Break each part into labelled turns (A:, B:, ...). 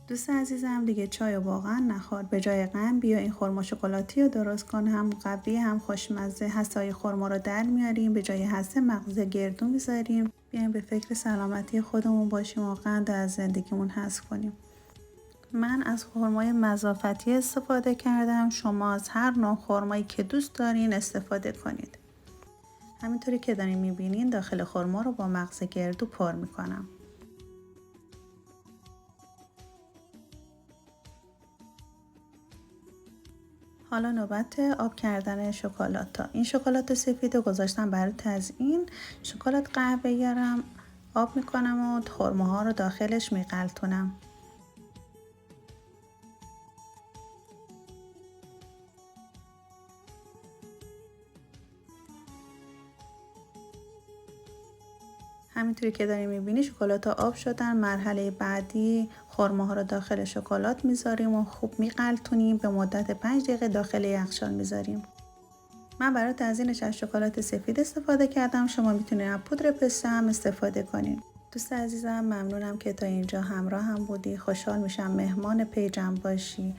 A: دوست عزیزم دیگه چای واقعا نخور. به جای قند بیا این خرما شکلاتی رو درست کن. هم قوی هم خوشمزه. هسته‌های خرما رو در میاریم، به جای هسته مغز گردو میذاریم. بیایم به فکر سلامتی خودمون باشیم و قند از زندگیمون حذف کنیم. من از خرمای مضافتی استفاده کردم. شما از هر نوع خرمایی که دوست دارین استفاده کنید. همینطوری که دارین میبینین داخل خرما رو با مغز گردو پر میکنم. حالا نوبت آب کردن شکلات ها. این شکلات سفید رو گذاشتم برای تزیین. شکلات قهوه‌ای رو آب میکنم و خرماها رو داخلش میغلطونم. همینطوری که داریم میبینی شکلات ها آب شدن. مرحله بعدی خرماها رو داخل شکلات میذاریم و خوب میغلطونیم. به مدت 5 دقیقه داخل یخچال میذاریم. من برای تزیینش از شکلات سفید استفاده کردم. شما میتونید از پودر پسته هم استفاده کنید. دوست عزیزم ممنونم که تا اینجا همراه هم بودی. خوشحال میشم مهمان پیجم باشی.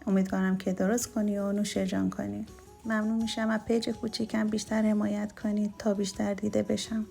A: امیدوارم که درست کنی و نوش جان کنی. ممنون میشم از پیج کوچیکم بیشتر حمایت کنید تا بیشتر دیده بشم.